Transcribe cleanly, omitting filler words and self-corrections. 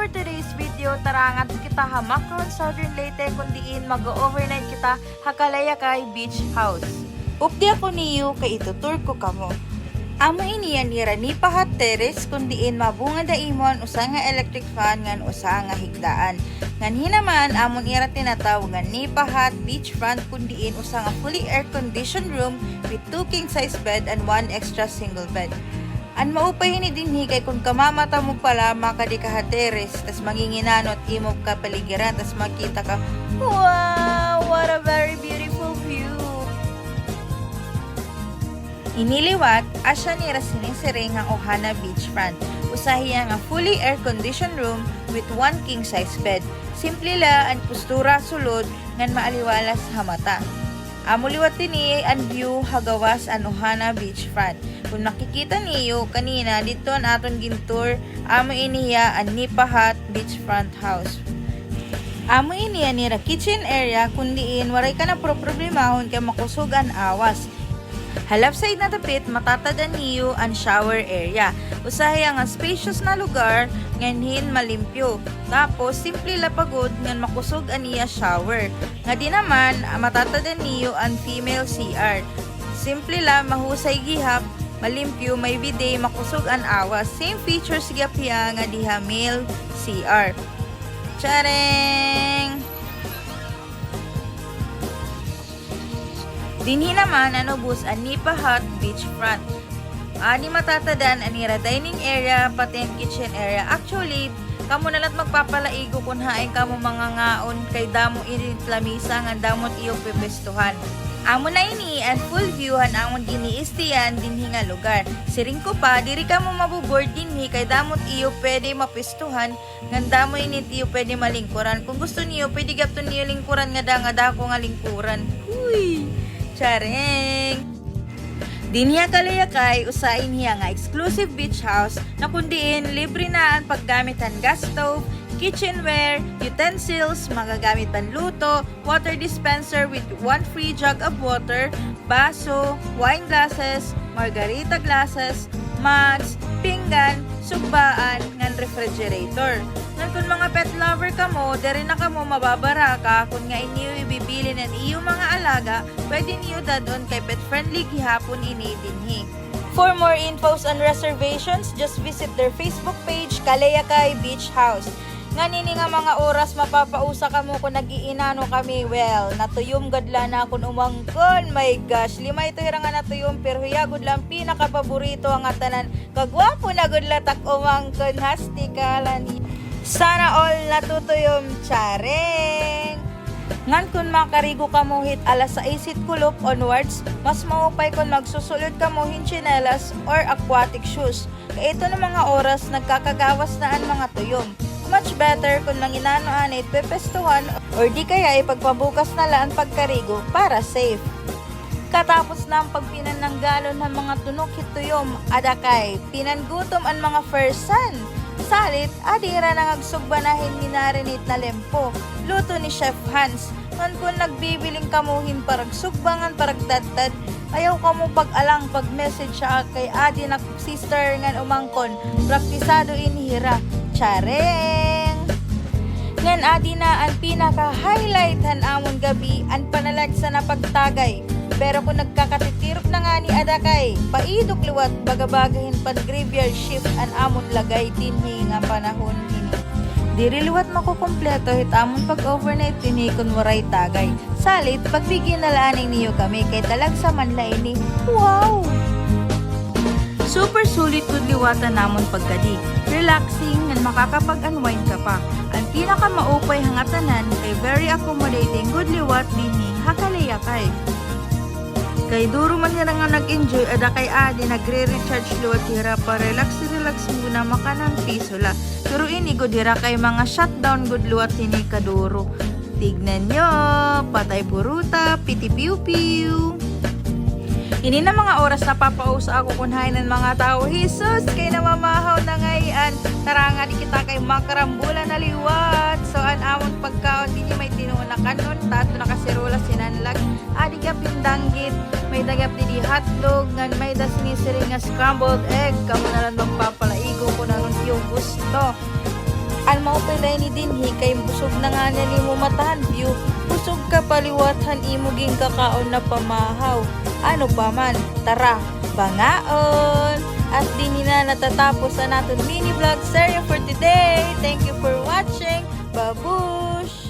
for today's video, tarangan kita hamakron Southern Leyte kundiin mag-overnight kita Hakalayakay Beach House. Updi ako niyo kay itutur ko kamo. Amo iniyan nira ni pahat terrace kundiin mabunga daimon usa nga electric fan ngan usa nga higdaan. Ngan hinaman amon ira tinatawag nga ni pahat beachfront kundiin usa nga fully air conditioned room with 2 king size bed and 1 extra single bed. An maupay ni dinhi kay kung kamamata mo pala makadi ka hateres tas manginginanot imo ka paligiran tas makita ka, wow, what a very beautiful view. Iniliwat asya ni rasining ang Ohana Beachfront. Usahiya nga fully air conditioned room with 1 king size bed. Simple la ang postura sulod ngan maaliwalas hamata. Amo liwat ni ang view hagawas ang Ohana Beachfront. Kung nakikita niyo kanina dito ang aton gintour, amo iniya ang Nipahat Beachfront House. Amo iniya nira kitchen area kundiin waray ka na problemahon kay makusog ang awas. Halap side na tapit matatadan niyo ang shower area. Usahay ang spacious na lugar nganhin malimpyo. Tapos simple la pagod ngan makusog aniya shower. Nga di naman matatadan niyo ang female CR. Simple la mahusay gihap, malimpyo, may bidet, makusog ang awas. Same features gyapya nga diha male CR. Chareng! Dinhi naman anubos ang Nipahat Beachfront. Ani matatadan anira dining area pati ang kitchen area. Actually, kamo nalat magpapalaigo kun haay kamo mga ngaon kay damo init lamisa nga damot iyo pepestuhan. Amo na ini and full view han amon giniistiyan dinhi nga lugar. Siring ko pa diri ka mo mabuboard dinhi kay damot iyo pwede mapistuhan ngan damo init iyo pwede malingkuran. Kung gusto niyo pwede gapton niyo lingkuran nga dako nga lingkuran. Uy, chareng. Dinhi Kalayakay usain niya nga exclusive beach house na kundiin libre na ang paggamit ng gas stove, kitchenware, utensils, magagamit panluto, water dispenser with 1 free jug of water, baso, wine glasses, margarita glasses, mugs, pinggan, sugbaan, ngan refrigerator. Ngan kung mga pet lover ka mo, dere na ka mo mababara ka kung nga inyo ibibili ng iyo mga alaga, pwede niyo dadon kay pet friendly gihapon ini dinhi. For more infos and reservations, just visit their Facebook page, Kalayakay Beach House. Nga nini nga mga oras mapapausa ka mo kung nag-iinano kami, well, natuyom gadla na akong umangkon, my gosh, 5 ito hirang nga natuyom, pero hiyagod lang pinakapaborito ang atanan, kagwapo na gudla tak umangkon, hasti kalan. Sana all natutuyom, chareng! Ngan kung makarigo ka mo hit alas 6 kulop onwards, mas maupay kung magsusulod ka mo hinchinelas or aquatic shoes. Kaya ito na mga oras nagkakagawas na ang mga tuyom. Much better kung manginanoan it pepestuhan or di kaya ipagpabukas na lang pagkarigo para safe. Katapos na ang pagpinan ng galon ng mga tunok hituyom, adakay, pinangutom ang mga firsan. Salit, adira na agsugbanahin ni narinit na lempo. Luto ni Chef Hans. Ngan kung nagbibiling kamuhin parag sugbangan parag dadtad, ayaw ka mo pag-alang pag-message siya kay adi na sister ngan umangkon. Praktisado inihira. Chareng! Ngan adi na ang pinaka-highlight han amon gabi ang panalagsa na pagtagay. Pero kung nagkakatitirok na nga ni adakay, paidok liwat bagabagahin pan graveyard shift an amon lagay dinhi nga panahon ini. Diri liwat makukumpleto hit amon pag-overnight dinhi kun waray tagay. Salit pagbigyan na laaning niyo kami kay talag sa manla ini. Wow! Super sulit kun liwatan namon pagkadi. Relaxing ngan makakapag-unwind ka pa. Ang pinaka maupay hangatanan kay very accommodating good liwat dinhi Hakalayakay. Kay duro man nga nga nag-enjoy ada kay adi nagre-recharge liwat hira pa relax muna makanang piso la. Pero ini go dira kay mga shutdown good liwat hini kaduro. Tignan nyo, patay puruta, piti piu piu. Ini na mga oras na papausa ako kunhay ng mga tao. Jesus, kay namamahaw na ngayon. Tara nga di kita kay makarambulan na liwat. So, an amon pagkaon, di may tinuon na kanon. Tato na kasirula sinanlag. Adi ka pindanggit. May dagap di hotdog. Ngan may da sinisiring nga scrambled egg. Kamu na lang magpapalaigo ko na nun yung gusto. Saan maupilay ni dinhi kay busog na nga niya ni mo matahan view. Busog ka paliwathan imuging kakaon na pamahaw. Ano pa man, tara, bangaon! At din na natatapos sa naton mini vlog serye for today. Thank you for watching. Babush!